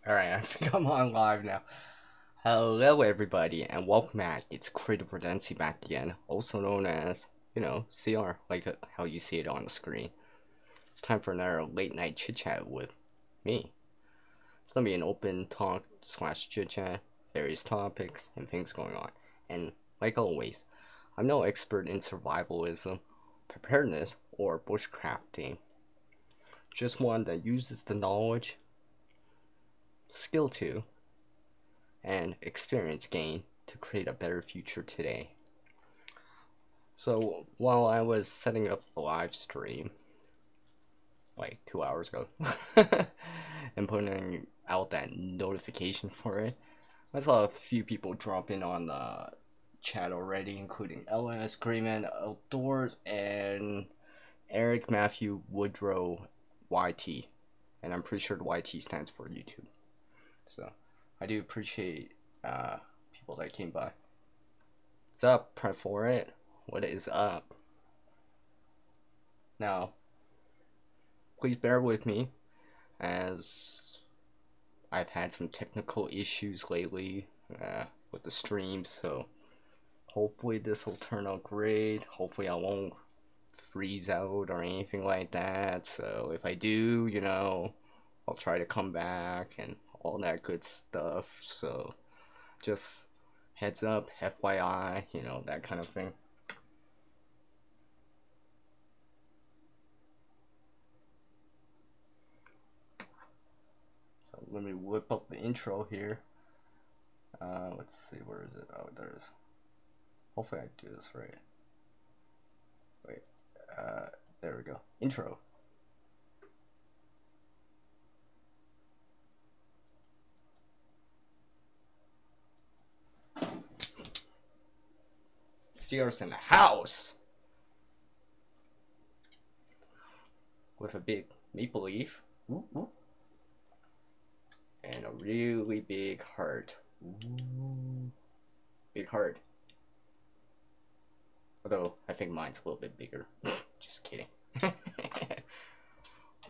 Alright, I think I'm on live now. Hello everybody and welcome back. It's Creative Redundancy back again, also known as, CR, like how you see it on the screen. It's time for another late night chit chat with me. It's gonna be an open talk slash chit chat, various topics and things going on. And like always, I'm no expert in survivalism, preparedness, or bushcrafting. Just one that uses the knowledge, skill to, and experience gain to create a better future today. So while I was setting up the live stream like 2 hours ago and putting out that notification for it, I saw a few people drop in on the chat already, including LS, Grayman Outdoors, and Eric Matthew Woodrow YT. And I'm pretty sure the YT stands for YouTube. So I do appreciate people that came by. What's up, Prep for it? What is up? Now, please bear with me as I've had some technical issues lately with the streams, so hopefully this will turn out great. Hopefully I won't freeze out or anything like that. So if I do, I'll try to come back and all that good stuff. So just heads up, FYI, that kind of thing. So let me whip up the intro here. Let's see, where is it? Oh, there it is. Hopefully I do this right. Wait, there we go. Intro. Sears in the house with a big maple leaf. Ooh, ooh. And a really big heart. Ooh. Big heart. Although I think mine's a little bit bigger. Just kidding.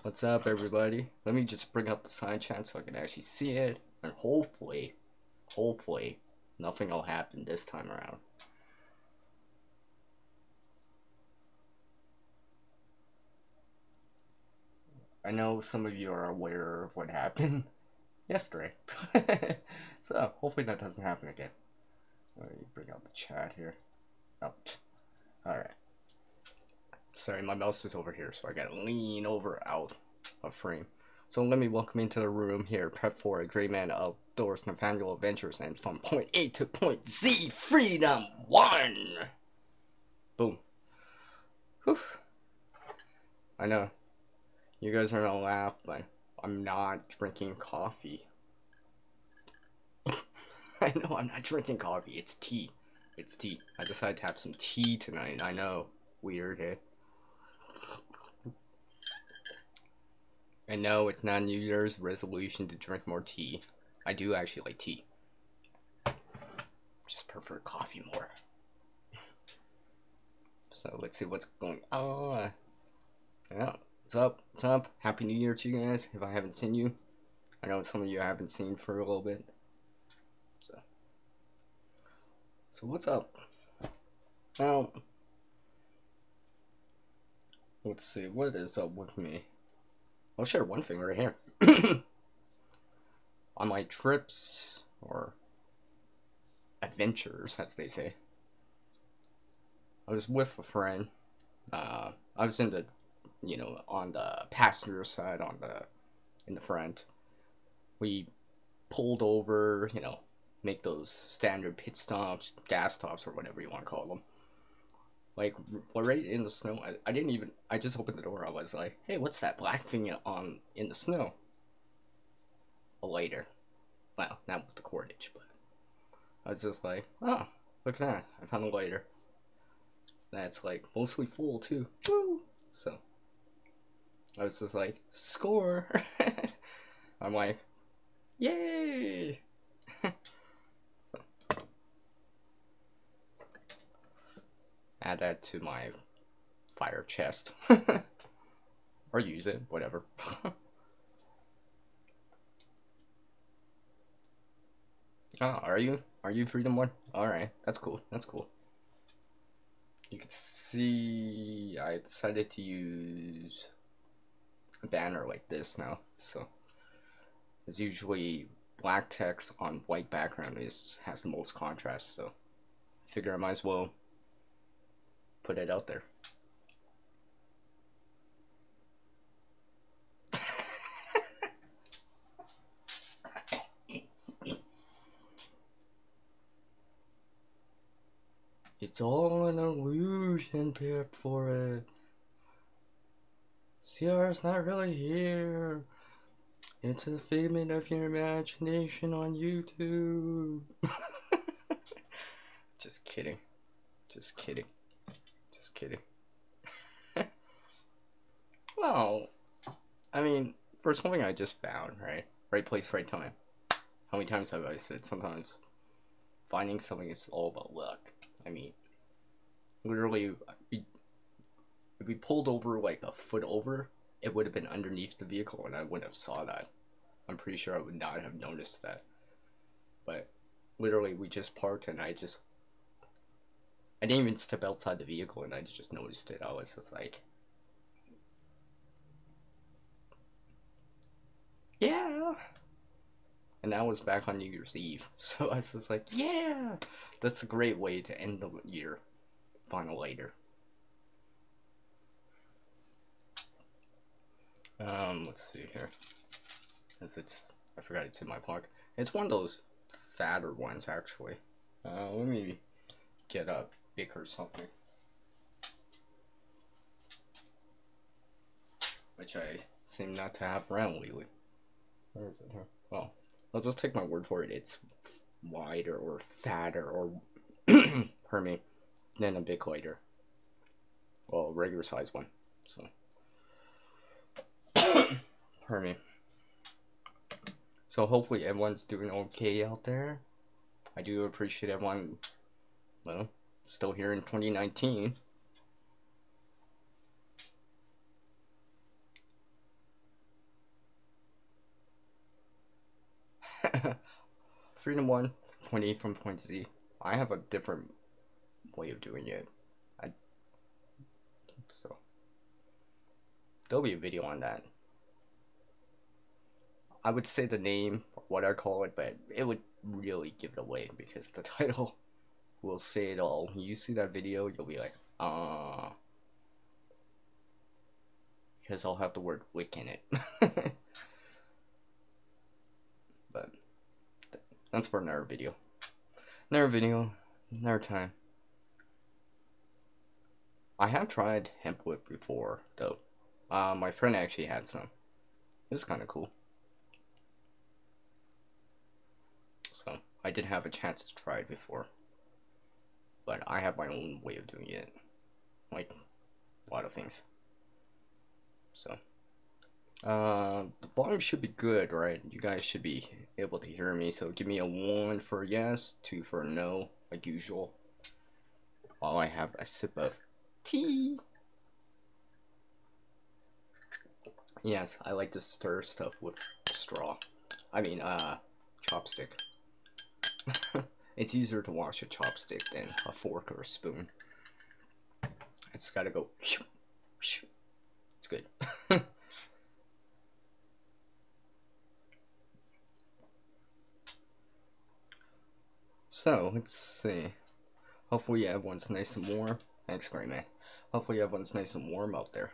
What's up, everybody? Let me just bring up the side chat so I can actually see it, and hopefully, nothing will happen this time around. I know some of you are aware of what happened yesterday, so hopefully that doesn't happen again. Let me bring out the chat here. Oh, alright. Sorry, my mouse is over here, so I gotta lean over out of frame. So let me welcome into the room here, prep for a great man outdoors, Nathaniel Adventures, and from point A to point Z, Freedom 1! Boom. Whew. I know, you guys are gonna laugh, but I'm not drinking coffee. I know I'm not drinking coffee, it's tea. It's tea. I decided to have some tea tonight, I know. Weird, eh? I know it's not New Year's resolution to drink more tea. I do actually like tea. Just prefer coffee more. So let's see what's going on. Yeah, what's up? What's up? Happy New Year to you guys, if I haven't seen you. I know some of you I haven't seen for a little bit. So what's up? Now, let's see, what is up with me? I'll share one thing right here. On my trips, or adventures, as they say, I was with a friend. I was in the, on the passenger side, in the front. We pulled over, make those standard pit stops, gas stops, or whatever you want to call them. Like, we're right in the snow. I just opened the door. I was like, hey, what's that black thing in the snow? A lighter. Well, not with the cordage, but I was just like, oh, look at that. I found a lighter. That's like mostly full too. Woo! So I was just like, score! I'm like, yay! Add that to my fire chest. Or use it, whatever. Oh, are you? Are you Freedom One? Alright, that's cool. That's cool. You can see I decided to use a banner like this now. So it's usually black text on white background has the most contrast, so figure I might as well put it out there. It's all an illusion, Pip, for it. CR's not really here. It's a figment of your imagination on YouTube. Just kidding. Just kidding. Just kidding. Well, I mean, for something I just found, right? Right place, right time. How many times have I said sometimes finding something is all about luck? I mean, literally, if we pulled over like a foot over, it would have been underneath the vehicle and I wouldn't have saw that. I'm pretty sure I would not have noticed that. But literally, we just parked and I didn't even step outside the vehicle and I just noticed it. I was just like, yeah. And that was back on New Year's Eve. So I was just like, yeah. That's a great way to end the year. Final later. Let's see here. I forgot it's in my pocket. It's one of those fatter ones, actually. Let me get a bigger something. Which I seem not to have around lately. Where is it here? Well, I'll just take my word for it. It's wider or fatter or, pardon me, than a big lighter. Well, regular size one. So, pardon me. So hopefully everyone's doing okay out there. I do appreciate everyone, well, still here in 2019. Freedom 1, point A from point Z. I have a different way of doing it. So there'll be a video on that. I would say the name, what I call it, but it would really give it away because the title will say it all. You see that video, you'll be like, because I'll have the word wick in it. But that's for another video. Another time. I have tried hemp whip before, though. My friend actually had some. It was kind of cool. So, I did have a chance to try it before. But I have my own way of doing it. Like, a lot of things. So, the volume should be good, right? You guys should be able to hear me. So, give me a 1 for yes, 2 for no, like usual. While I have a sip of tea. Yes, I like to stir stuff with straw. I mean, chopstick. It's easier to wash a chopstick than a fork or a spoon. It's gotta go. It's good. So, let's see. Hopefully everyone's nice and warm. Thanks, great man. Hopefully everyone's nice and warm out there.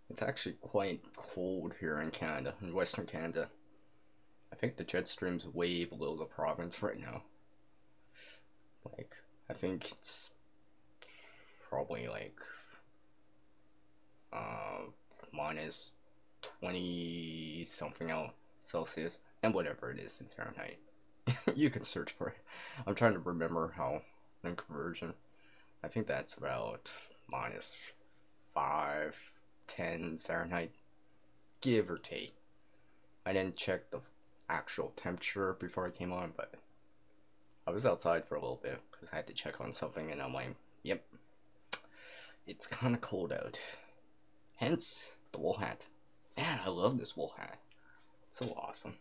It's actually quite cold here in Canada, in Western Canada. I think the jet stream's way below the province right now. Like, I think it's probably like minus 20 something else Celsius, and whatever it is in Fahrenheit. You can search for it. I'm trying to remember how in conversion. I think that's about minus 5, 10 Fahrenheit, give or take. I didn't check the actual temperature before I came on, but I was outside for a little bit because I had to check on something, and I'm like, yep, it's kind of cold out. Hence the wool hat. Man, I love this wool hat. It's so awesome.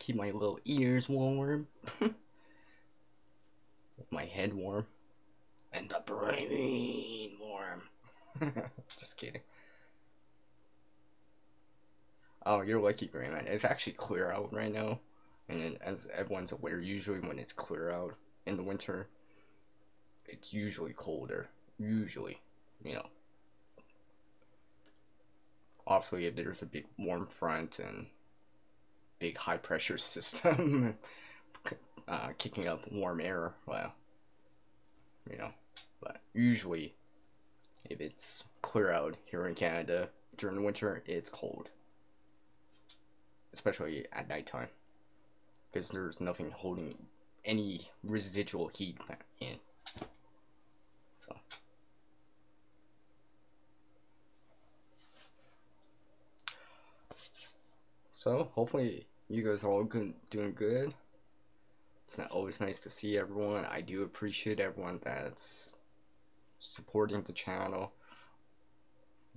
keep my little ears warm, my head warm, and the brain warm. Just kidding. Oh, you're lucky, Grayman. It's actually clear out right now, and as everyone's aware, usually when it's clear out in the winter, it's usually colder. Usually, you know. Obviously, if there's a big warm front and big high pressure system kicking up warm air, well, you know. But usually, if it's clear out here in Canada during the winter, it's cold, especially at nighttime, because there's nothing holding any residual heat in. So hopefully you guys are all doing good. It's not always nice to see everyone. I do appreciate everyone that's supporting the channel,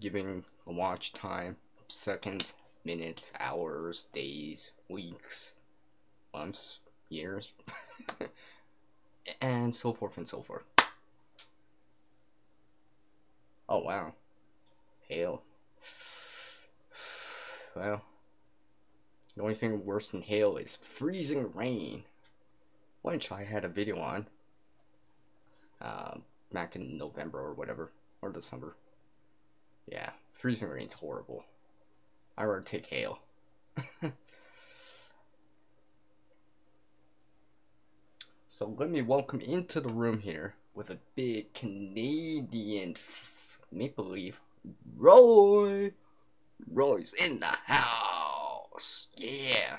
giving a watch time, seconds, minutes, hours, days, weeks, months, years, and so forth and so forth. Oh wow, hail. Well, the only thing worse than hail is freezing rain, which I had a video on back in November or whatever, or December. Yeah, freezing rain's horrible. I'd rather take hail. So let me welcome into the room here with a big Canadian maple leaf, Roy. Roy's in the house. Yeah.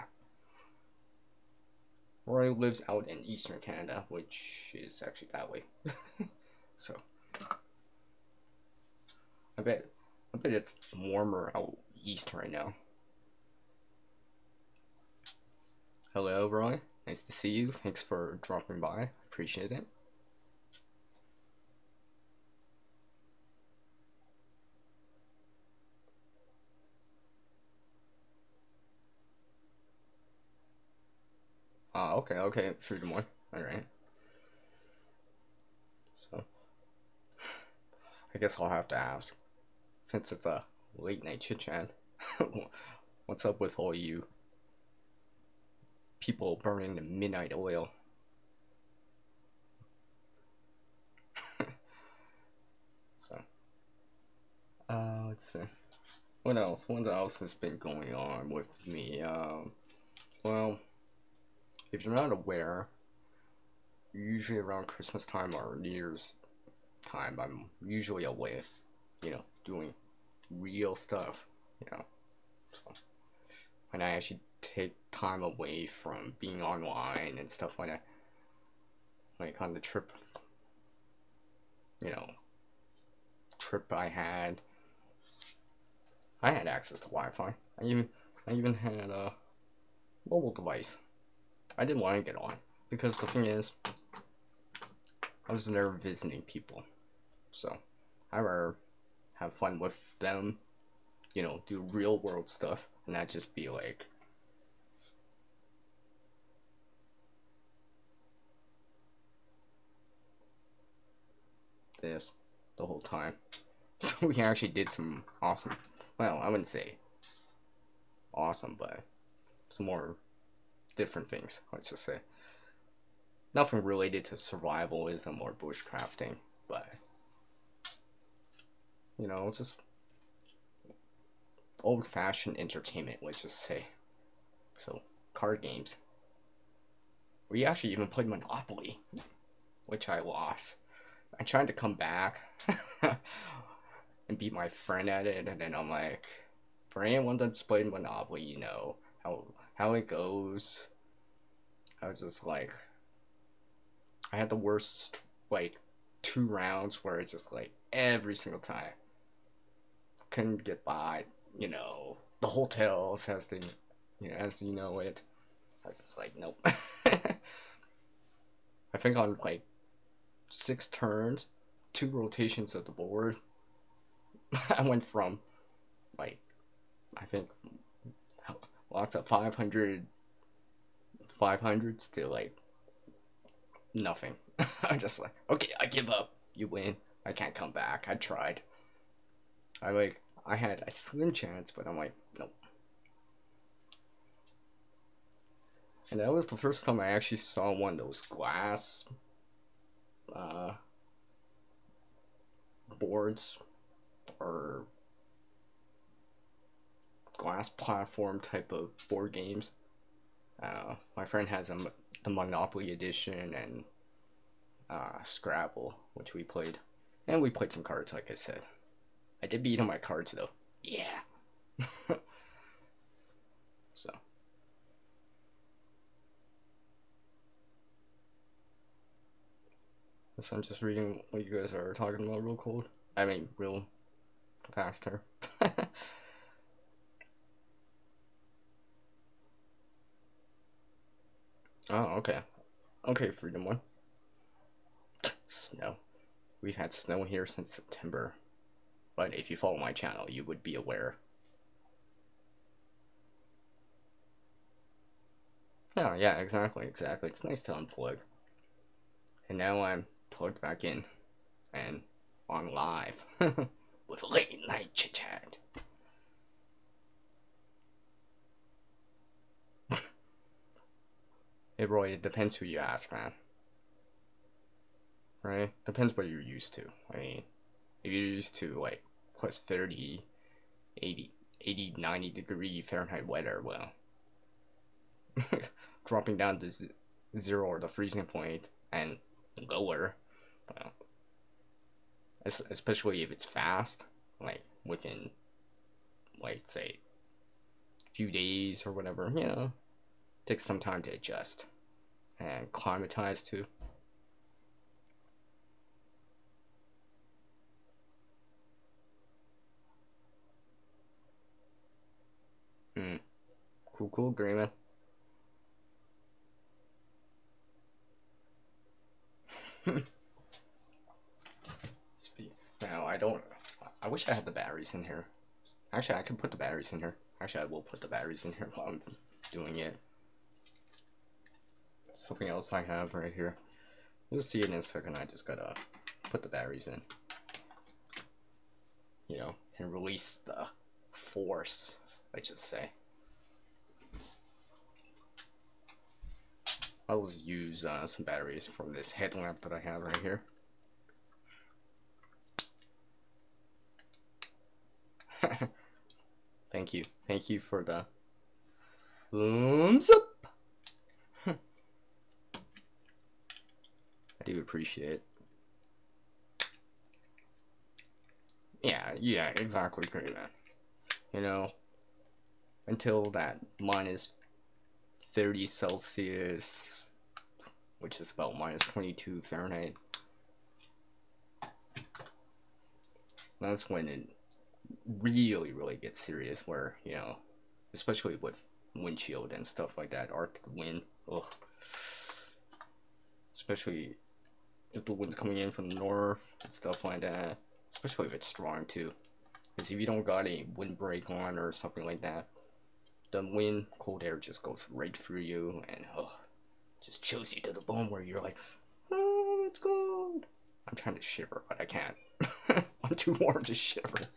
Roy lives out in Eastern Canada, which is actually that way. So I bet it's warmer out east right now. Hello, Roy. Nice to see you. Thanks for dropping by. Appreciate it. Okay. Freedom one. Alright. So, I guess I'll have to ask, since it's a late night chit chat, what's up with all you people burning the midnight oil? So, let's see. What else? What else has been going on with me? Well, if you're not aware, usually around Christmas time or New Year's time, I'm usually away, doing real stuff, So, when I actually take time away from being online and stuff like that, like on the trip, trip I had access to Wi-Fi. I even had a mobile device. I didn't want to get on because the thing is, I was there visiting people, so I rather have fun with them, do real world stuff, and not just be like this the whole time. So we actually did some awesome, well, I wouldn't say awesome, but some more different things, let's just say. Nothing related to survivalism or bushcrafting, but just old-fashioned entertainment, let's just say. So, card games. We actually even played Monopoly, which I lost. I tried to come back and beat my friend at it, and then I'm like, for anyone that's played Monopoly, you know how it goes. I was just like, I had the worst, like, 2 rounds where it's just like, every single time. Couldn't get by, the hotels as they, as you know it. I was just like, nope. I think on like 6 turns, 2 rotations of the board, I went from like, I think lots of 500 500s to like nothing. I'm just like, okay, I give up. You win. I can't come back. I tried. I had a slim chance, but I'm like, nope. And that was the first time I actually saw one of those glass uh, boards or glass platform type of board games. My friend has the Monopoly edition and Scrabble, which we played. And we played some cards, like I said. I did beat on my cards, though. Yeah. So. So I'm just reading what you guys are talking about real cold. I mean, real fast here. Oh, okay. Okay, Freedom One. Snow. We've had snow here since September. But if you follow my channel, you would be aware. Oh, yeah, exactly. It's nice to unplug. And now I'm plugged back in and on live with late night chit chat. Hey, Roy, it depends who you ask, man. Right? Depends what you're used to. I mean, if you're used to like plus 30, 80, 90 degree Fahrenheit weather, well, dropping down to zero or the freezing point and lower, well, especially if it's fast, like within, like, say, a few days or whatever, takes some time to adjust and climatize too. Hmm. Cool, agreement. Now, I wish I had the batteries in here. Actually, I could put the batteries in here. Actually, I will put the batteries in here while I'm doing it. Something else I have right here. You'll see it in a second. I just gotta put the batteries in. And release the force, I should say. I'll just use some batteries from this headlamp that I have right here. Thank you for the thumbs up. I do appreciate it. Yeah, exactly, great, man. Until that minus 30 Celsius, which is about minus 22 Fahrenheit, that's when it really gets serious, where, especially with windshield and stuff like that, Arctic wind, ugh. Especially if the wind's coming in from the north and stuff like that, especially if it's strong too. Because if you don't got a windbreak on or something like that, the wind, cold air just goes right through you and just chills you to the bone, where you're like, oh, it's cold. I'm trying to shiver, but I can't. I'm too warm to shiver.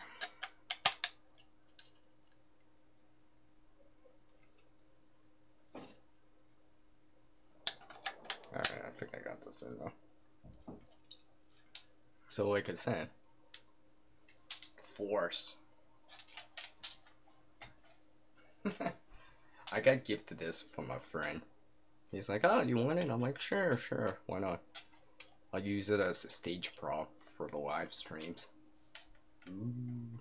Alright, I think I got this in though. So like I said, force. I got gifted this from a friend. He's like, oh, you want it? I'm like, sure, why not? I'll use it as a stage prop for the live streams. Ooh.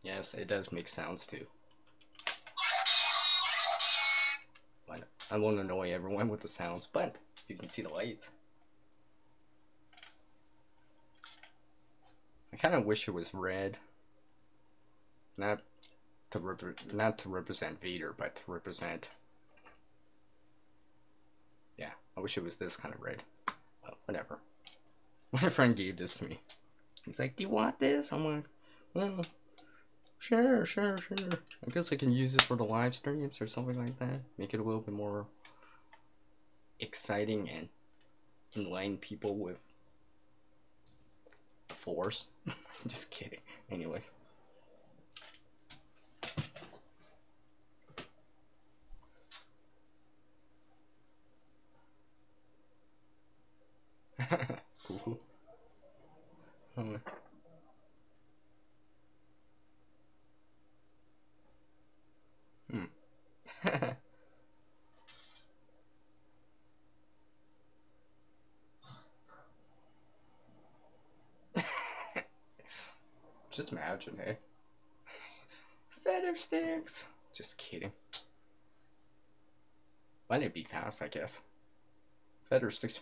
Yes, it does make sounds too. But I won't annoy everyone with the sounds, but you can see the lights. I kind of wish it was red. Not to represent Vader, but to represent... Yeah, I wish it was this kind of red. Well, whatever. My friend gave this to me. He's like, do you want this? I'm like, well, Sure, sure, sure. I guess I can use it for the live streams or something like that. Make it a little bit more exciting and enlighten people with the force. Just kidding. Anyways. Cool. Hmm. Just imagine, hey. Feather sticks. Just kidding. Might it be fast, I guess. Feather sticks.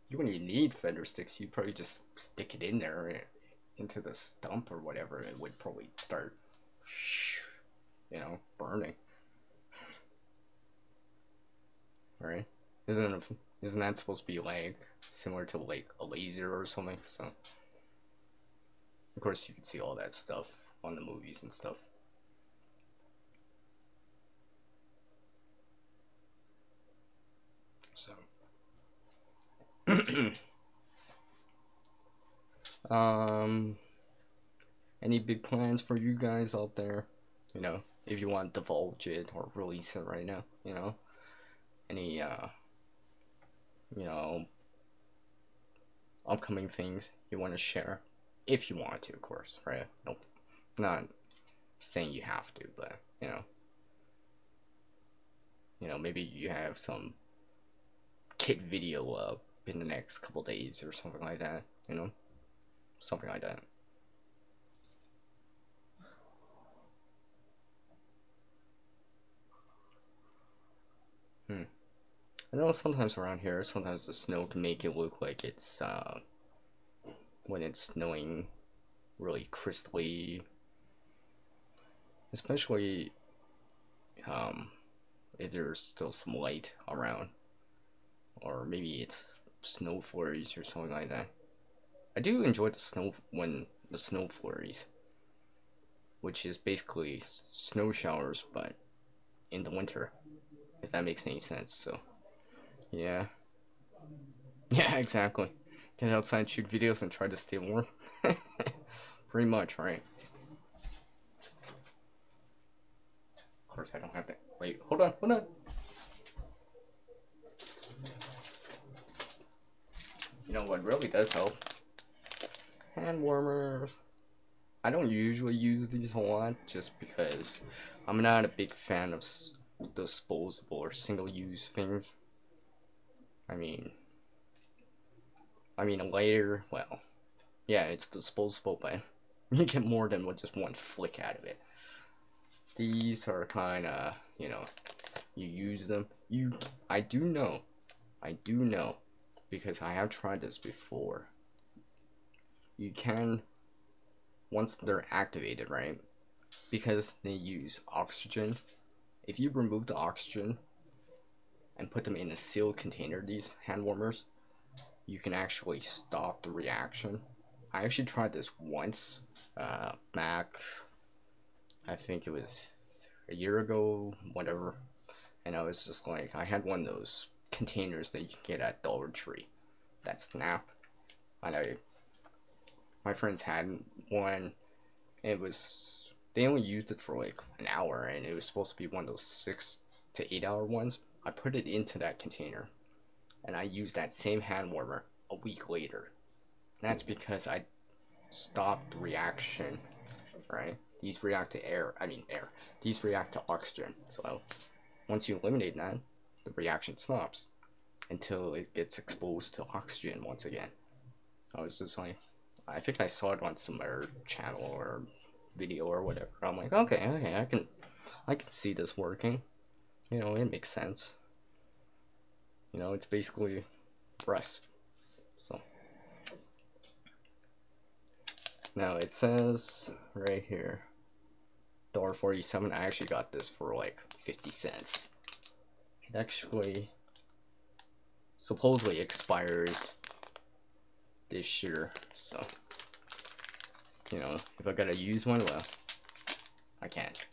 You wouldn't even need feather sticks. You'd probably just stick it in there into the stump or whatever. It would probably start, burning. Right? Isn't that supposed to be like similar to like a laser or something? So of course you can see all that stuff on the movies and stuff. So um any big plans for you guys out there? If you want to divulge it or release it right now, any you know, upcoming things you want to share? If you want to, of course, right? Nope. Not saying you have to, but maybe you have some kit video up in the next couple days or something like that, something like that. I know sometimes around here, sometimes the snow can make it look like it's when it's snowing really crisply, especially um, if there's still some light around, or maybe it's snow flurries or something like that. I do enjoy the snow when the snow flurries, which is basically snow showers, but in the winter, if that makes any sense. So, yeah. Yeah, exactly. Get outside, shoot videos, and try to stay warm. Pretty much, right? Of course, I don't have that. Wait, hold on, hold on. You know what really does help? Hand warmers. I don't usually use these a lot just because I'm not a big fan of disposable or single-use things. I mean, a lighter, well, yeah, it's disposable, but you get more than just one flick out of it. These are kind of, you use them. I do know, because I have tried this before. You can, once they're activated, right? Because they use oxygen. If you remove the oxygen and put them in a sealed container, these hand warmers, you can actually stop the reaction. I actually tried this once, back, I think it was a year ago, whatever, and I was just like, I had one of those containers that you can get at Dollar Tree that snap, and my friends had one. They only used it for like an hour, and it was supposed to be one of those 6 to 8 hour ones. I put it into that container, and I used that same hand warmer a week later. And that's because I stopped the reaction, right? These react to air. These react to oxygen. So once you eliminate that, the reaction stops until it gets exposed to oxygen once again. I was just like, I think I saw it on some other channel or video or whatever. I'm like, okay, I can see this working. It makes sense. It's basically rest. So now it says right here, $1.47. I actually got this for like 50 cents. It actually supposedly expires this year, so if I gotta use one, well, I can't.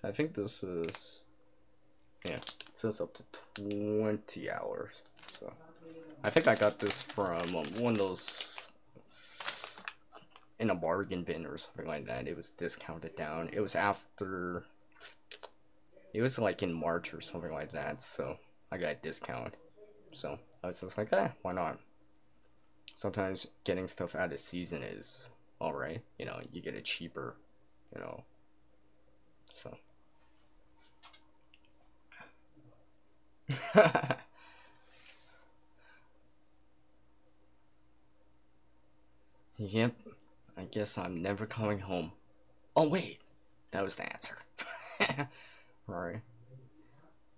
I think this is, yeah, it says up to 20 hours. So I think I got this from one of those in a bargain bin or something like that. It was discounted down. It was after, it was like in March or something like that. So I got a discount. So I was just like, why not? Sometimes getting stuff out of season is alright. You know, you get it cheaper, you know. So. Yep, I guess I'm never coming home. Oh wait, that was the answer. Right.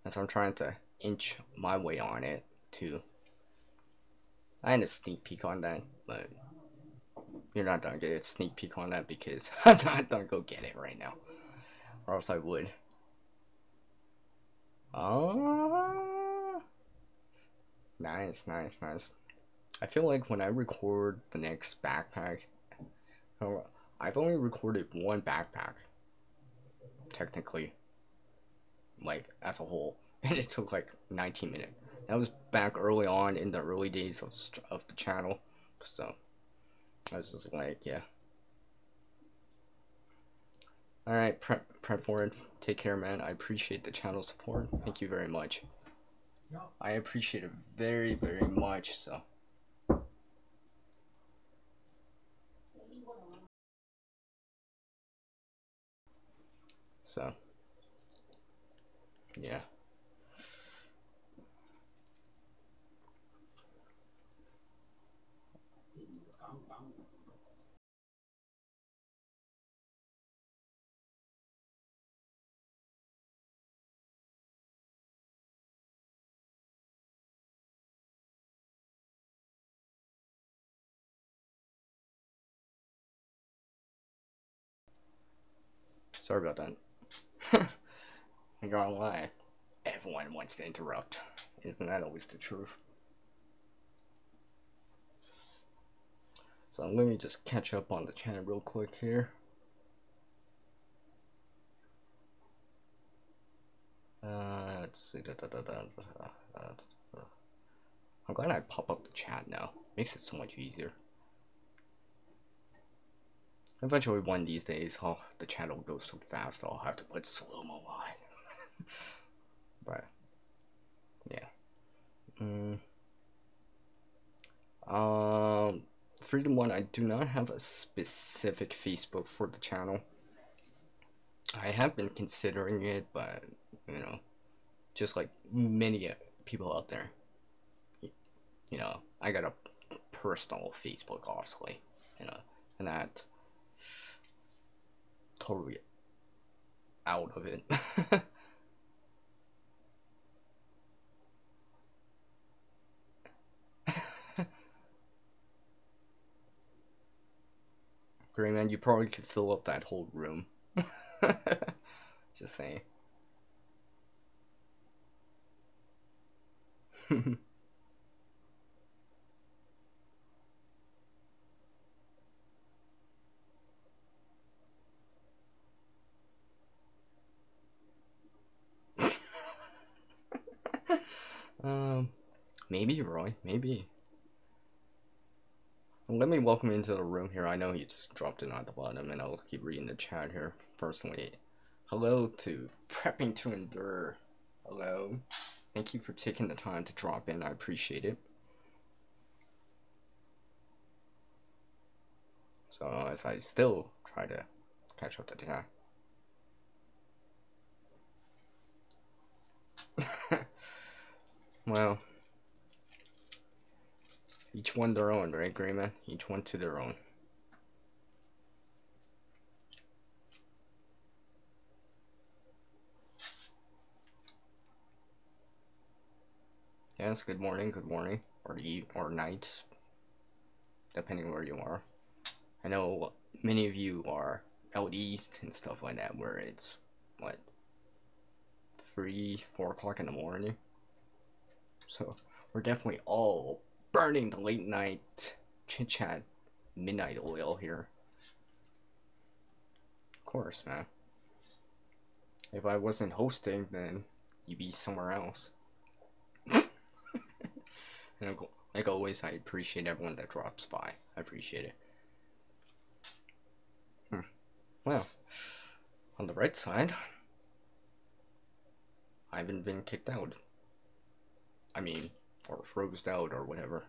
As I'm trying to inch my way on it too. I had a sneak peek on that, but you're not gonna get a sneak peek on that because I'm not gonna go get it right now. Or else I would. Oh, nice, nice, nice. I feel like when I record the next backpack, I've only recorded one backpack, technically, like as a whole, and it took like 19 minutes. That was back early on in the early days of the channel, so I was just like, yeah. All right, prep for it. Take care, man. I appreciate the channel support. Thank you very much. I appreciate it very, very much. So yeah. Sorry about that. I'm gonna lie. Everyone wants to interrupt. Isn't that always the truth? So let me just catch up on the chat real quick here. Let's see. I'm glad I pop up the chat now. Makes it so much easier. Eventually, one of these days, the channel goes so fast, I'll have to put slow-mo on. But yeah. Freedom One, I do not have a specific Facebook for the channel. I have been considering it, but you know, just like many people out there, you know, I got a personal Facebook, obviously, you know, and that totally out of it. Great man, you probably could fill up that whole room. Just saying. Maybe Roy, maybe. Well, let me welcome you into the room here. I know he just dropped in at the bottom, and I'll keep reading the chat here personally. Hello to Prepping to Endure. Hello. Thank you for taking the time to drop in. I appreciate it. So as I still try to catch up to the chat. Well, each one their own, right, Greyman? Each one to their own. Yes, good morning, or or night, depending where you are. I know many of you are out east and stuff like that, where it's what 3, 4 o'clock in the morning. So we're definitely all burning the late night chit chat midnight oil here. Of course, man. If I wasn't hosting, then you'd be somewhere else. And like always, I appreciate everyone that drops by. I appreciate it. Well, on the right side, I haven't been kicked out. I mean, or froze out or whatever.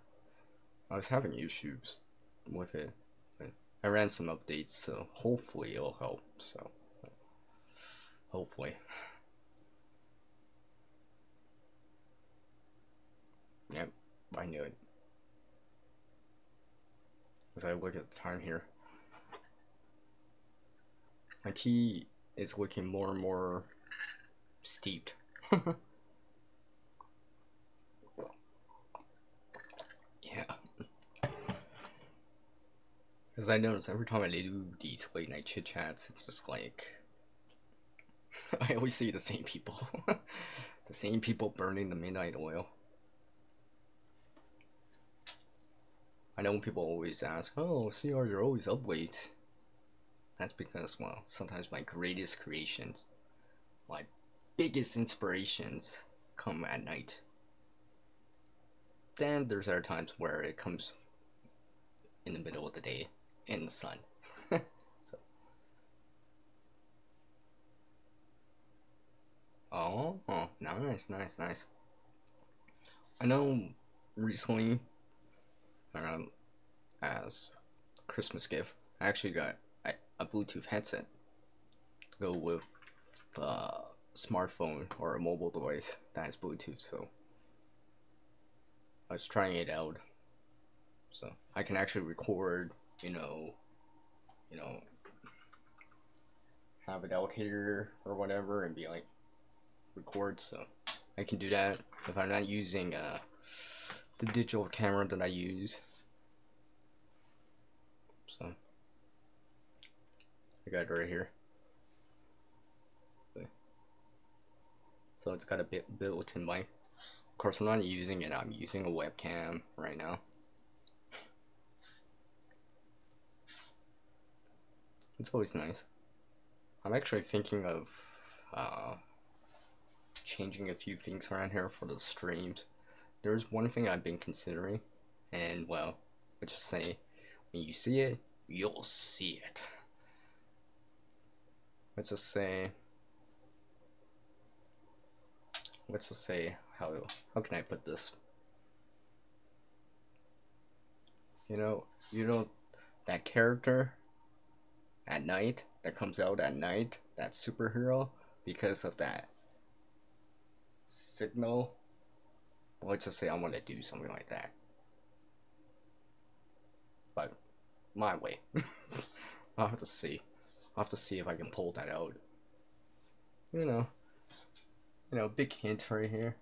I was having issues with it. But I ran some updates, so hopefully it'll help. So, hopefully. Yep, I knew it. As I look at the time here, my tea is looking more and more steeped. Yeah. Because I notice every time I do these late night chit chats, it's just like I always see the same people. The same people burning the midnight oil. I know people always ask, oh, CR, you're always up late. That's because, well, sometimes my greatest creations, my biggest inspirations come at night. Then there's other times where it comes in the middle of the day in the sun. So. Oh, nice, nice, nice. I know recently, as a Christmas gift, I actually got a Bluetooth headset to go with the smartphone or a mobile device that has Bluetooth, so I was trying it out. So I can actually record, you know, have it out here or whatever and be like, record, so I can do that if I'm not using the digital camera that I use. So I got it right here. So it's got a built-in mic. Of course, I'm not using it. I'm using a webcam right now. It's always nice. I'm actually thinking of changing a few things around here for the streams. There's one thing I've been considering, and well, let's just say, when you see it, you'll see it. Let's just say, how can I put this? You know that character at night that comes out at night, that superhero, because of that signal. Let's just say I want to do something like that, but my way. I'll have to see. I'll have to see if I can pull that out. You know, big hint right here.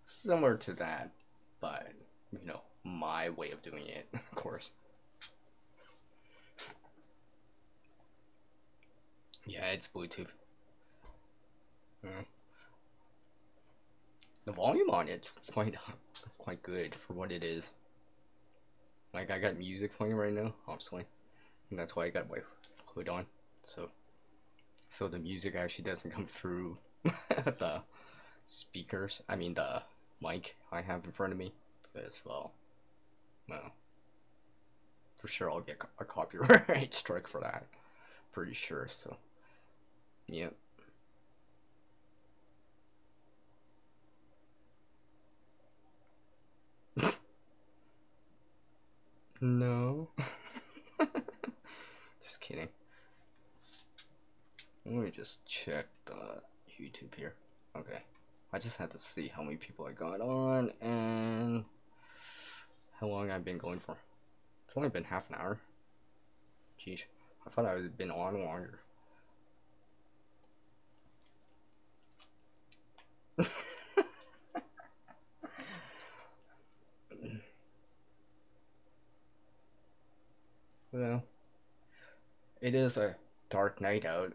Similar to that, but my way of doing it, of course. Yeah, it's Bluetooth. The volume on it's quite good for what it is. Like I got music playing right now, obviously, and that's why I got my hood on, so the music actually doesn't come through the speakers. I mean the mic I have in front of me, as well. Well, for sure I'll get a copyright strike for that. Pretty sure. So, yep. No. Just kidding. Let me just check the YouTube here. Okay. I just had to see how many people I got on and how long I've been going for. It's only been half an hour. Jeez. I thought I had been on longer. Well, it is a dark night out.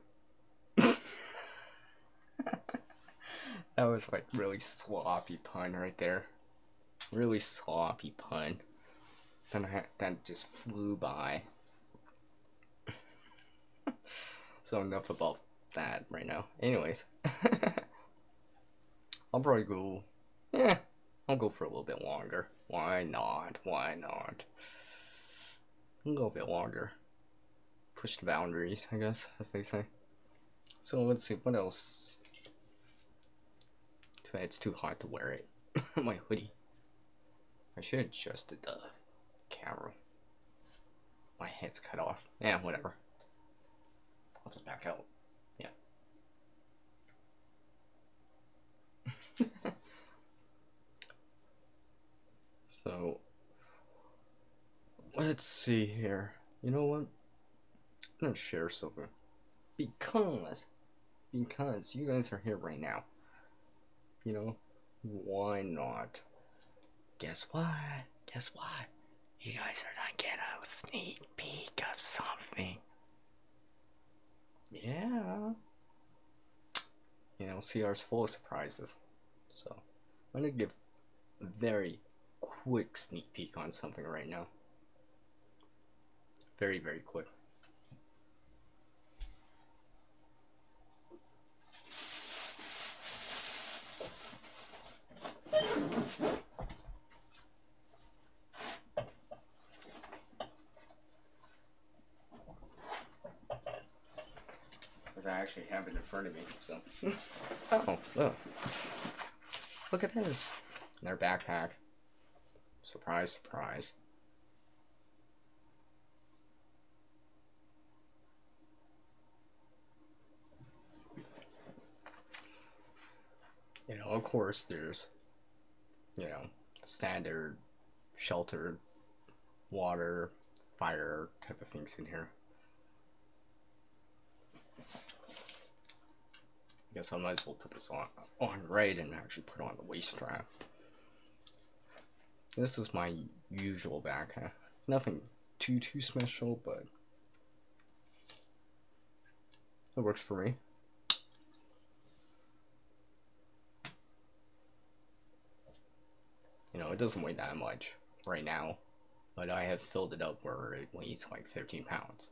That was like really sloppy pun right there. really sloppy pun. That just flew by. So enough about that right now. Anyways, I'll probably go. Yeah, I'll go for a little bit longer. Why not? Why not? A little bit longer. Push the boundaries, I guess, as they say. So let's see, what else? It's too hot to wear it. My hoodie. I should have adjusted the camera. My head's cut off. Yeah, whatever. I'll just back out. Yeah. So, let's see here. You know what? I'm gonna share something. Because you guys are here right now. You know, why not? Guess what? Guess what? You guys are not getting a sneak peek of something. Yeah. You know, CR's full of surprises. So, I'm gonna give a very quick sneak peek on something right now. Very, very quick. Because I actually have it in front of me, so. Oh, look. Look at this. Their backpack. Surprise, surprise. You know, of course, there's, you know, standard shelter, water, fire type of things in here. I guess I might as well put this on right and actually put on the waist strap. This is my usual backpack. Nothing too special, but it works for me. You know, it doesn't weigh that much right now, but I have filled it up where it weighs like 13 pounds.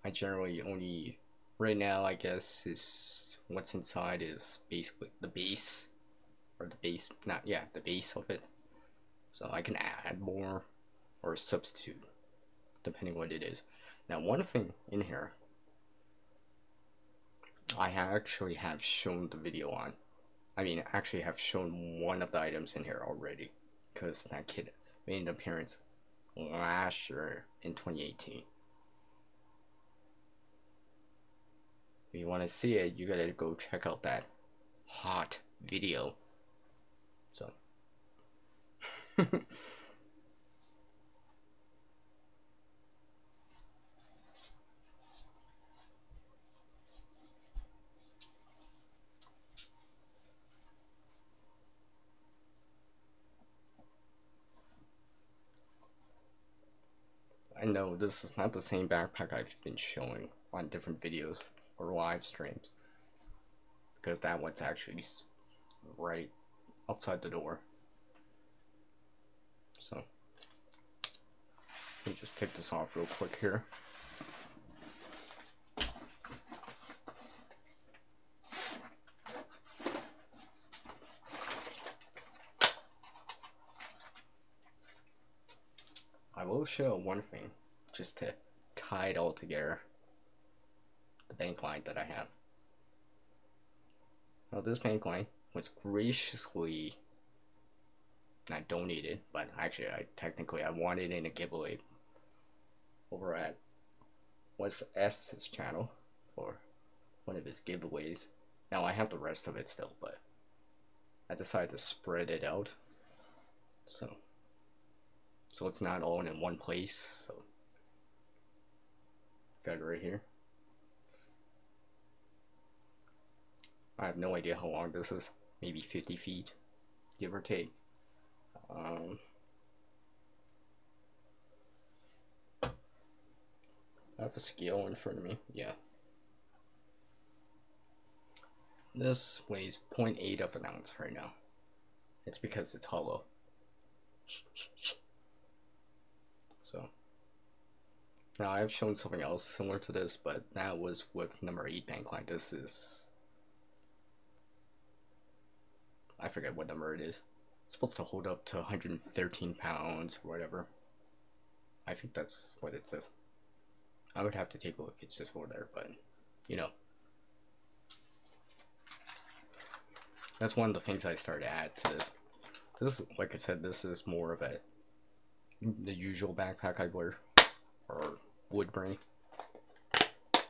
I generally only, right now, I guess, is what's inside is basically the base, or the base, not, yeah, the base of it. So I can add more or substitute, depending what it is. Now, one thing in here, I actually have shown the video on. I mean, actually have shown one of the items in here already, because that kid made an appearance last year in 2018. If you want to see it, you gotta go check out that hot video. So, I know this is not the same backpack I've been showing on different videos or live streams, because that one's actually right outside the door. So, let me just take this off real quick here. I will show one thing, just to tie it all together. The bank line that I have. Now this bank line was graciously not donated, but actually I wanted in a giveaway over at What's S's channel for one of his giveaways. Now I have the rest of it still, but I decided to spread it out. So it's not all in one place. So got it right here. I have no idea how long this is. Maybe 50 feet, give or take. I have a scale in front of me. Yeah. This weighs 0.8 of an ounce right now. It's because it's hollow. So now I've shown something else similar to this, but that was with number 8 bank line. This is, I forget what number it is. It's supposed to hold up to 113 pounds or whatever. I think that's what it says. I would have to take a look. It's just over there, but you know, that's one of the things I started to add to this. This is, like I said, this is more of the usual backpack I wear, or would bring.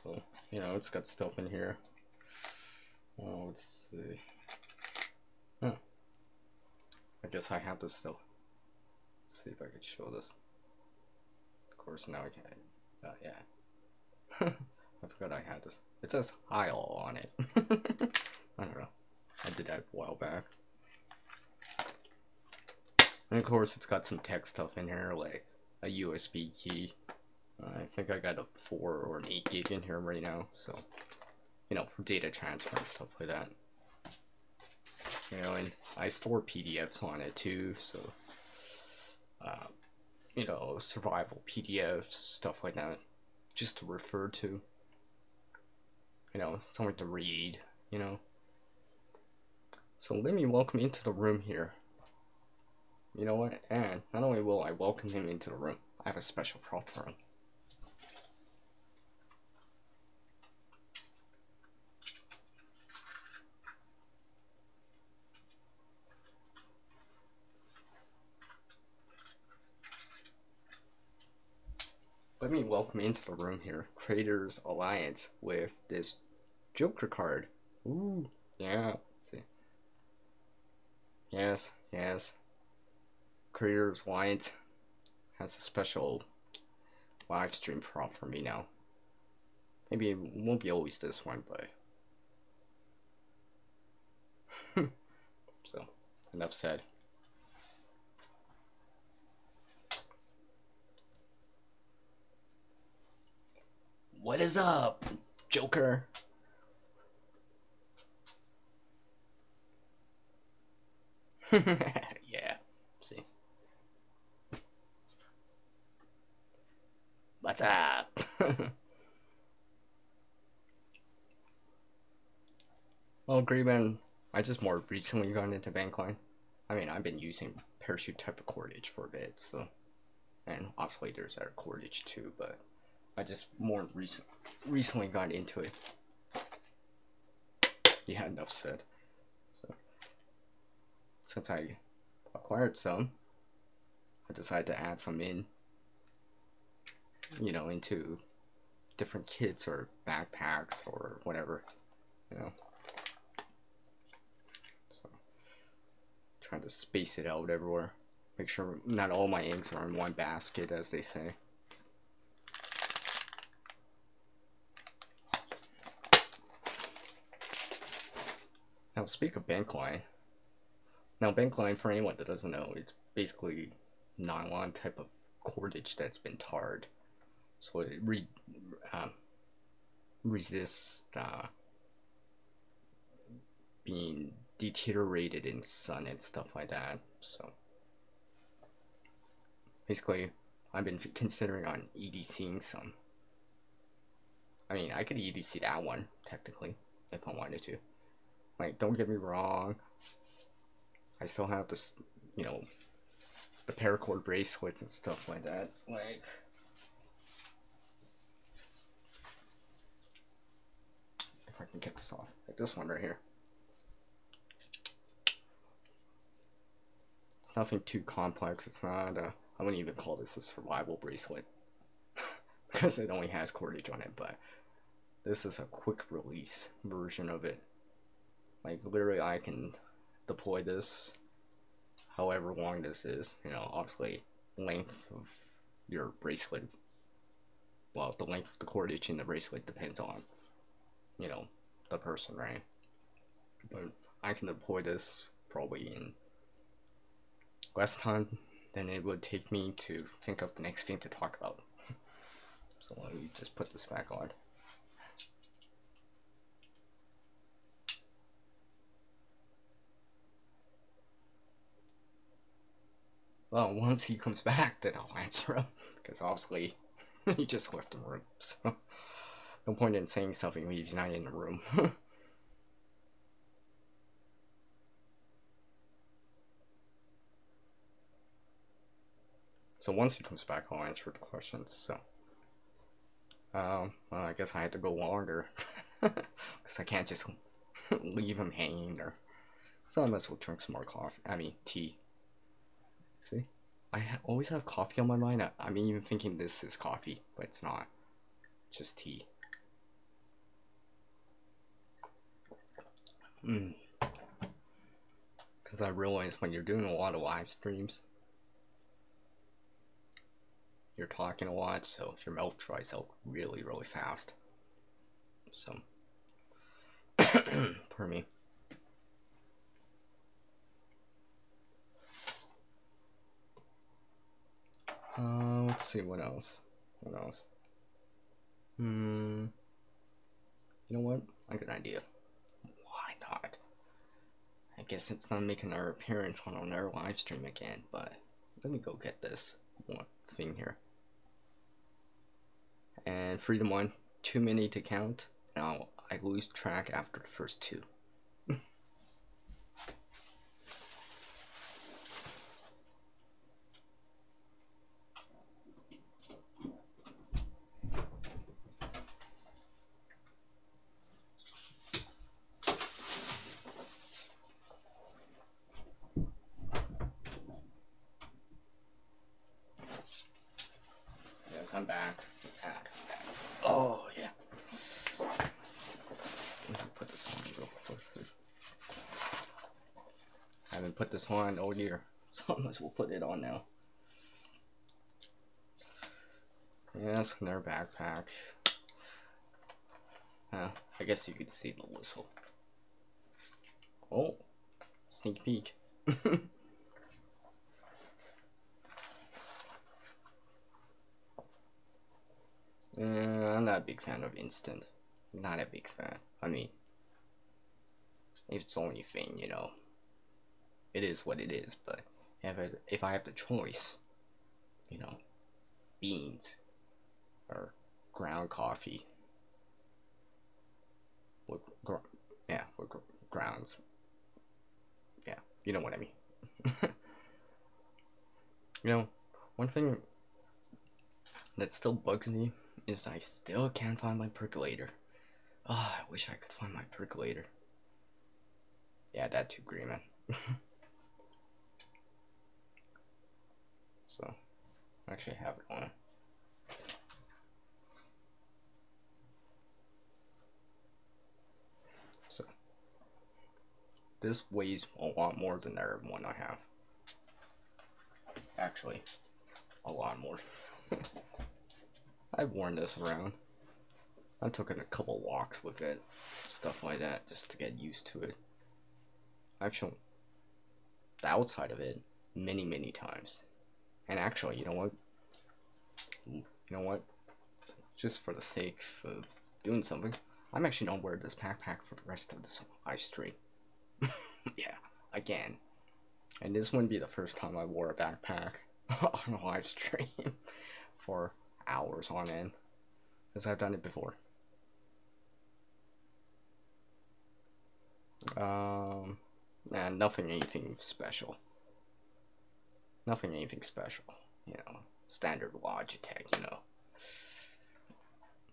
So, you know, it's got stuff in here. Oh, let's see. Huh. I guess I have this still. Let's see if I could show this. Of course, now I can't. Yeah. I forgot I had this. It says Heil on it. I don't know. I did that a while back. And of course, it's got some tech stuff in here, like a USB key. I think I got a 4 or an 8 gig in here right now, so, you know, for data transfer and stuff like that. You know, and I store PDFs on it too, so, you know, survival PDFs, stuff like that, just to refer to. You know, something to read, you know. So let me welcome into the room here. You know what? And not only will I welcome him into the room, I have a special prop for him. Let me welcome into the room here, Creators Alliance, with this Joker card. Ooh, yeah. See. Yes, yes. Creators Alliance has a special live stream prop for me now. Maybe it won't be always this one, but so enough said. What is up, Joker? Yeah. See. What's up? Well, Greenman, I just more recently got into Bankline. I mean, I've been using parachute type of cordage for a bit, so, and obviously there's that cordage too, but I just more recently got into it. Yeah, enough said. So, since I acquired some, I decided to add some in, you know, into different kits or backpacks or whatever, you know. So, trying to space it out everywhere. Make sure not all my eggs are in one basket, as they say. Now, speak of Bankline. Now, Bankline, for anyone that doesn't know, it's basically nylon type of cordage that's been tarred, so it resists being deteriorated in sun and stuff like that. So basically, I've been considering on EDCing some. I mean, I could EDC that one technically if I wanted to. Like, don't get me wrong, I still have this, you know, the paracord bracelets and stuff like that. Like, if I can get this off, like this one right here. It's nothing too complex. It's not, I wouldn't even call this a survival bracelet because it only has cordage on it, but this is a quick release version of it. Like, literally, I can deploy this however long this is. You know, obviously, length of your bracelet, well, the length of the cordage in the bracelet depends on, you know, the person, right? But I can deploy this probably in less time than it would take me to think of the next thing to talk about. So let me just put this back on. Well, once he comes back, then I'll answer him. Because obviously, he just left the room. So, no point in saying something when he's not in the room. So once he comes back, I'll answer the questions. So, well, I guess I had to go longer. Because I can't just leave him hanging there. So I might as well drink some more coffee. I mean, tea. See? Always have coffee on my mind. I'm even thinking this is coffee, but it's not. It's just tea. Because I realize when you're doing a lot of live streams, you're talking a lot, so your mouth dries out really, really fast. So, pardon me. Let's see, what else? What else? You know what? I got an idea. Why not? I guess it's not making our appearance on our live stream again, but let me go get this one thing here. And freedom 1, too many to count. Now I lose track after the first 2. Yes, I'm back. I'm back. Oh, yeah. Let me put this on real quick. I haven't put this on all year, so I might as well put it on now. Yes, another backpack. I guess you could see the whistle. Oh, sneak peek. I'm not a big fan of instant. Not a big fan. I mean, if it's the only thing, you know, it is what it is. But if I have the choice, you know, beans or ground coffee, with grounds. Yeah, you know what I mean. You know, one thing that still bugs me is I still can't find my percolator. Oh, I wish I could find my percolator. Yeah, that too, Greenman. So, I actually have it on. So, this weighs a lot more than the other one I have. Actually, a lot more. I've worn this around. I've taken a couple walks with it, stuff like that, just to get used to it. I've shown the outside of it many, many times. And actually, you know what? Just for the sake of doing something, I'm actually gonna wear this backpack for the rest of this live stream. Yeah, again. And this wouldn't be the first time I wore a backpack on a live stream for hours on end, because I've done it before. And nothing anything special. Nothing anything special, you know. Standard Logitech, you know.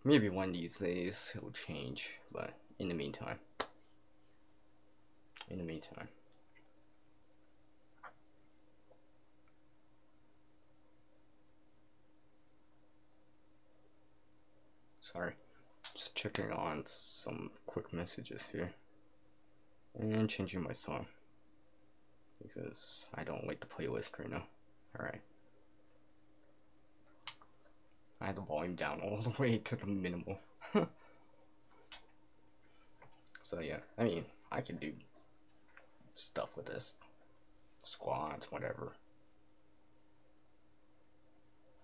Maybe one of these days it'll change, but in the meantime. Sorry, just checking on some quick messages here. And changing my song, because I don't like the playlist right now. Alright. I had the volume down all the way to the minimal. So yeah, I mean, I can do stuff with this. Squats, whatever.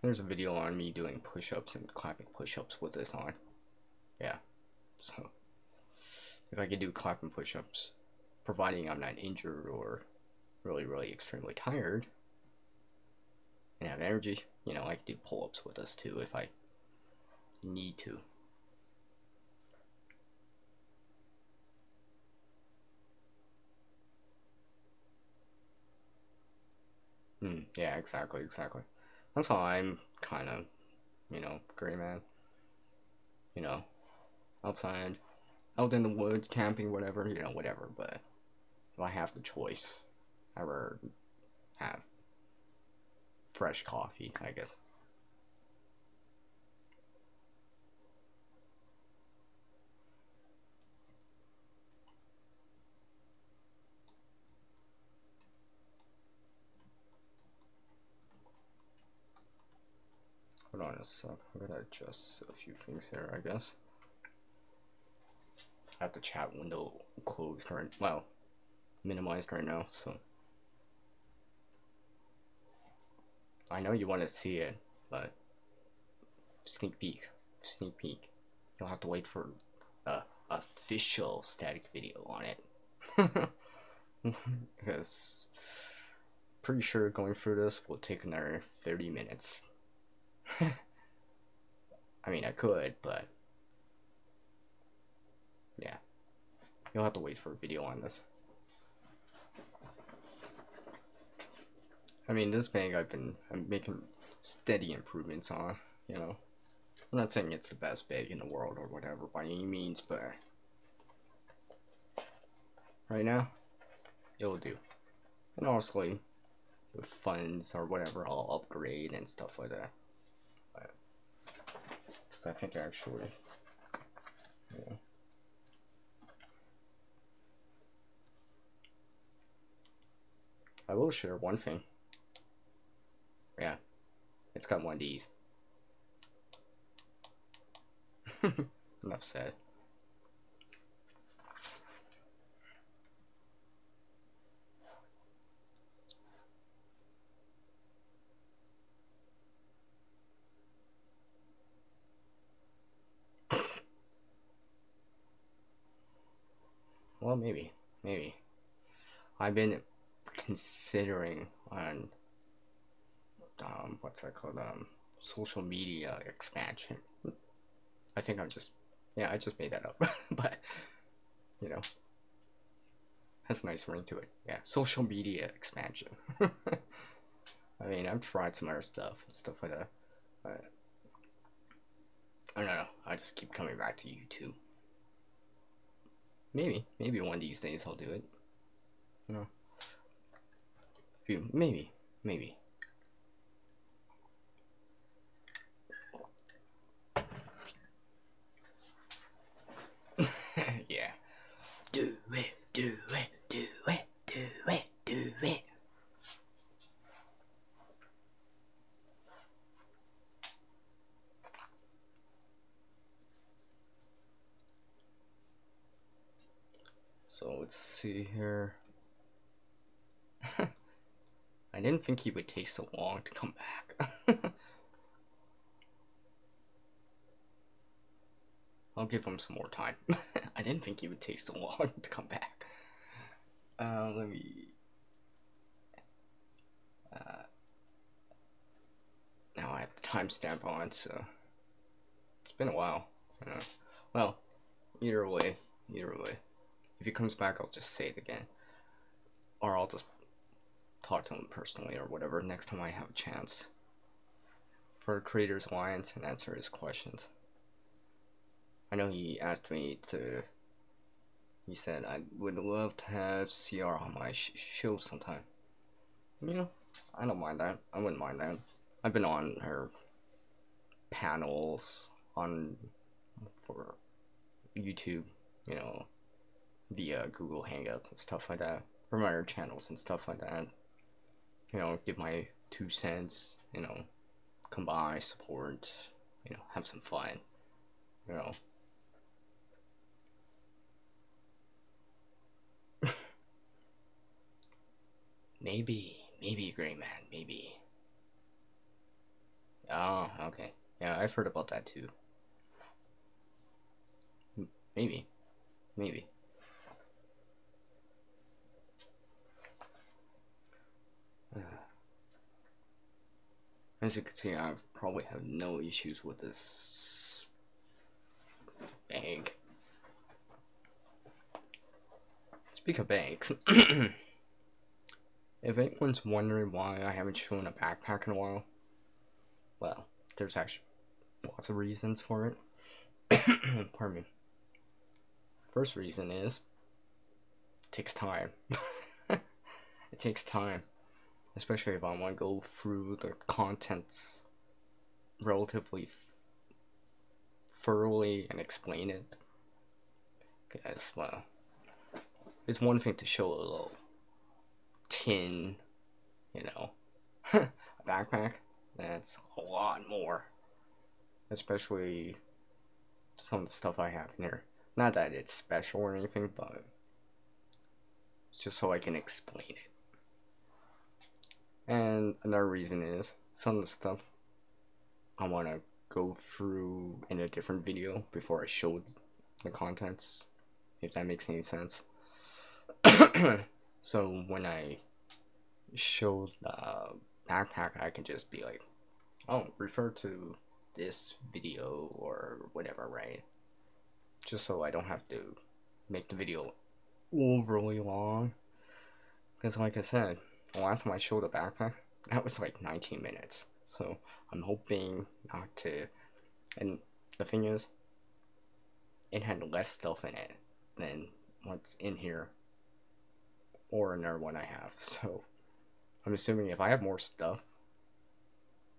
There's a video on me doing push-ups and clapping push-ups with this on. Yeah, so if I could do clapping push-ups, providing I'm not injured or really, really extremely tired, and have energy, you know, I can do pull-ups with us too if I need to. Yeah, exactly, exactly. That's how I'm kind of, you know, gray man. You know, outside, out in the woods, camping, whatever, you know, whatever. But if I have the choice, I rather have fresh coffee, I guess. Hold on a sec. I'm gonna adjust a few things here, I guess. I have the chat window closed right, well, minimized right now, so I know you want to see it, but sneak peek, sneak peek. You'll have to wait for a official static video on it, because pretty sure going through this will take another 30 minutes. I mean, I could, but yeah, you'll have to wait for a video on this. I mean, this bag I'm making steady improvements on, you know. I'm not saying it's the best bag in the world or whatever by any means, but right now, it'll do. And honestly, with funds or whatever, I'll upgrade and stuff like that. Because I think actually, yeah. I will share one thing. Yeah, it's got one of these. Enough said. Well, maybe. I've been considering on what's that called? Social media expansion. I think I just made that up, but you know, has a nice ring to it. Yeah, social media expansion. I mean, I've tried some other stuff like that, but I don't know. I just keep coming back to YouTube. Maybe one of these days I'll do it. You know, maybe. Yeah. Do it, do it, do it, do it, do it. So let's see here. I didn't think he would take so long to come back. I'll give him some more time. I didn't think he would take so long to come back. Let me. Uh, Now I have the timestamp on, so it's been a while. Well, either way, if he comes back, I'll just say it again, or I'll just talk to him personally or whatever next time I have a chance for the Creators Alliance and answer his questions. I know he asked me to. He said I would love to have CR on my show sometime. You know, I don't mind that. I wouldn't mind that. I've been on her panels on for YouTube, you know, via Google Hangouts and stuff like that, from other channels and stuff like that. You know, give my 2 cents, you know, come by, support, you know, have some fun, you know. Maybe Gray Man, maybe. Oh, okay. Yeah, I've heard about that too. Maybe, maybe. as you can see, I probably have no issues with this bag. Speaking of bags, if anyone's wondering why I haven't shown a backpack in a while, well, there's actually lots of reasons for it. Pardon me. First reason is it takes time. It takes time, especially if I want to go through the contents relatively thoroughly and explain it. Because, well, it's one thing to show a little tin, you know, a backpack. That's a lot more, especially some of the stuff I have in here. Not that it's special or anything, but it's just so I can explain it. And another reason is some of the stuff I want to go through in a different video before I show the contents, if that makes any sense. So when I show the backpack, I can just be like, oh, refer to this video or whatever, right? Just so I don't have to make the video overly long. Because like I said, the last time I showed a backpack, that was like 19 minutes. So I'm hoping not to. And the thing is, it had less stuff in it than what's in here or another one I have. So I'm assuming if I have more stuff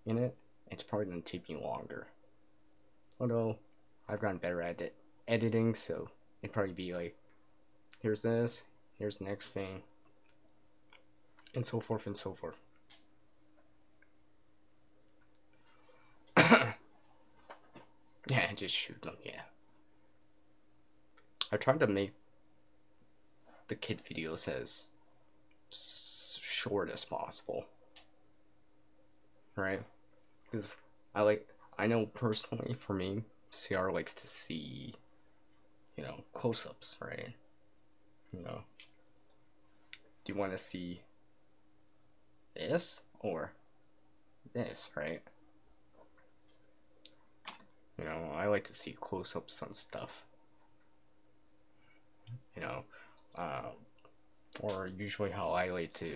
in it, it's probably going to take me longer. Although I've gotten better at it, editing, so it'd probably be like, here's this, here's the next thing, and so forth and so forth. Yeah, just shoot them, yeah. I tried to make the kid videos as short as possible, right? Because I know personally for me, CR likes to see, you know, close-ups, right? You know, do you want to see this or this, right? You know, I like to see close-ups on stuff. You know, or usually how I like to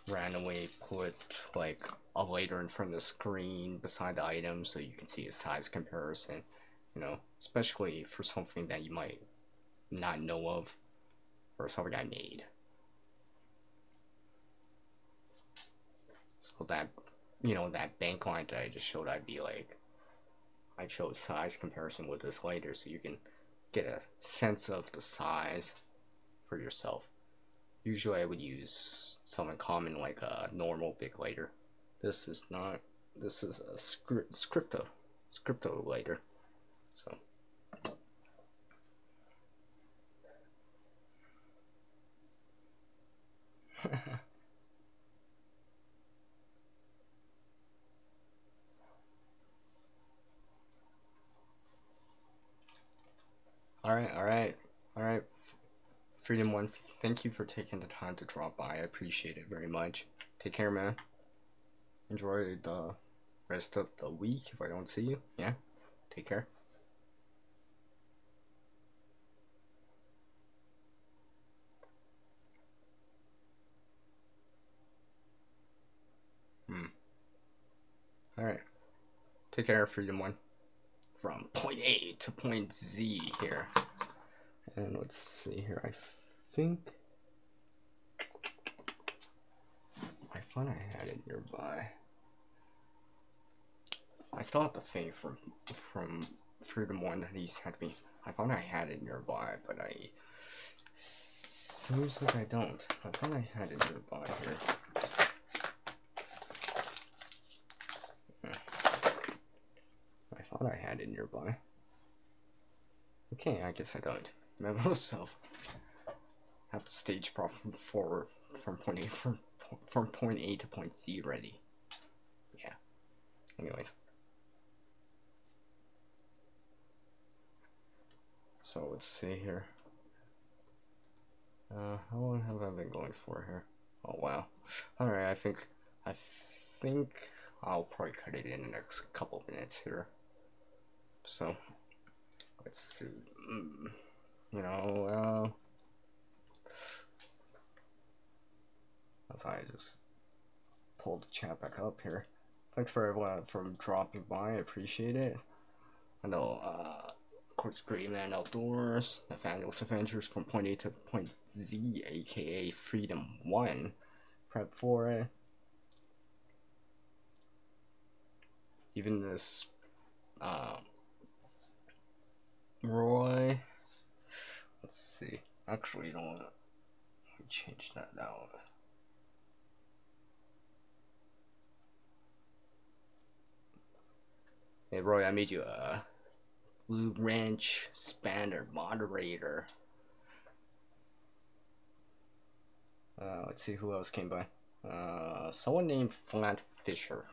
randomly put like a lighter in front of the screen beside the item so you can see a size comparison. You know, especially for something that you might not know of or something I made. So that, you know, that bank line that I just showed, I'd be like, I showed size comparison with this lighter so you can get a sense of the size for yourself. Usually I would use something common like a normal big lighter. This is not, this is a scripto lighter. So alright. Freedom One, thank you for taking the time to drop by. I appreciate it very much. Take care, man. Enjoy the rest of the week if I don't see you. Yeah, take care. Alright. Take care, Freedom One. From point A to point Z here. And let's see here. I think I thought I had it nearby. I still have the thing from Freedom One that he sent me. I thought I had it nearby, but seems like I don't. I thought I had it nearby here. I thought I had it nearby. Okay, I guess I don't. My little self have the stage prop forward from point A from point A to point Z ready. Yeah. Anyways. So let's see here. How long have I been going for here? Oh wow. Alright, I think I'll probably cut it in the next couple minutes here. So let's see. You know, as I just pull the chat back up here. Thanks for everyone from dropping by. I appreciate it. I know, of course, Great Man Outdoors, Nathaniel's Adventures from Point A to Point Z, aka Freedom 1. Prep for it. Even this, Roy. Let's see. Actually, you know what? Let me change that out. Hey, Roy, I made you a Blue Ranch Spanner moderator. Let's see who else came by. Someone named Flat Fisher.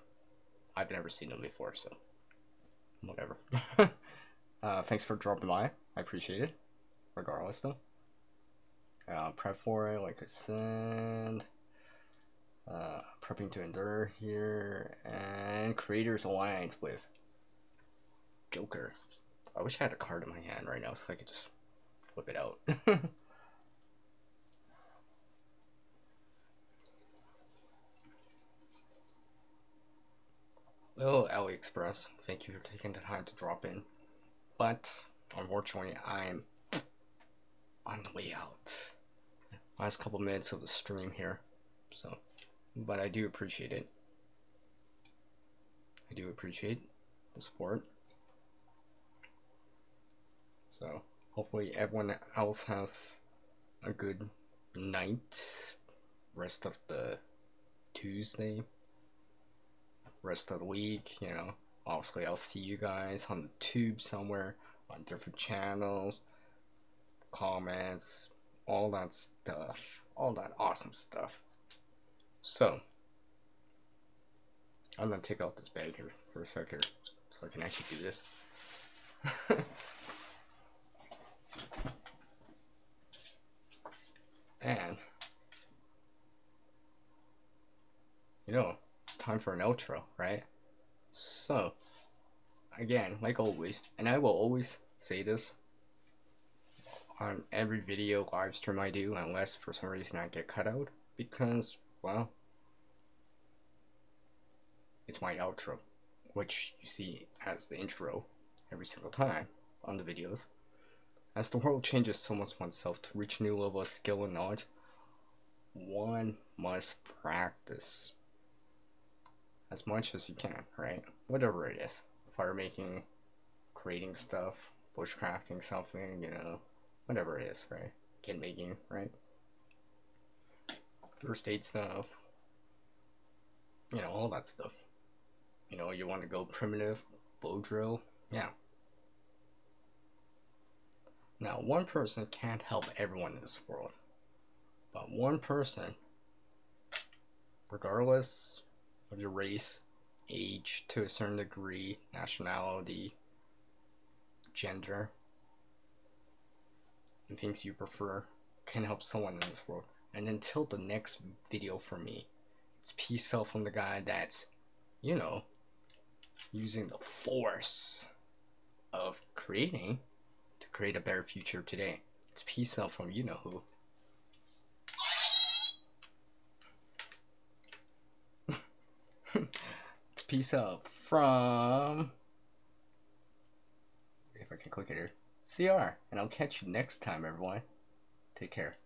I've never seen him before, so whatever. Thanks for dropping by. I appreciate it. Regardless, though. Prep for it, like I said. Prepping to endure here, and Creators Alliance with Joker. I wish I had a card in my hand right now so I could just whip it out. Well, AliExpress, thank you for taking the time to drop in. But unfortunately, I'm on the way out. Last couple minutes of the stream here, so. But I do appreciate it. I do appreciate the support. So hopefully everyone else has a good night, rest of the Tuesday, rest of the week, you know. Obviously I'll see you guys on the tube somewhere, on different channels, comments, all that stuff, all that awesome stuff. So I'm gonna take out this bag here for a second so I can actually do this. And you know, it's time for an outro, right? So again, like always, and I will always say this on every video live stream I do, unless for some reason I get cut out, because, well, it's my outro, which you see as the intro every single time on the videos. As the world changes so much oneself to reach a new level of skill and knowledge, one must practice as much as you can, right? Whatever it is. Fire making, creating stuff, bushcrafting something, you know, whatever it is, right? Kit making, right? First aid stuff, you know, all that stuff. You know, you want to go primitive, bow drill, yeah. Now, one person can't help everyone in this world, but one person, regardless of your race, age to a certain degree, nationality, gender, and things you prefer, can help someone in this world. And until the next video from me, it's peace out from the guy that's, you know, using the force of creating to create a better future today. It's peace out from you know who. It's peace out from, if I can click it here, CR, and I'll catch you next time, everyone. Take care.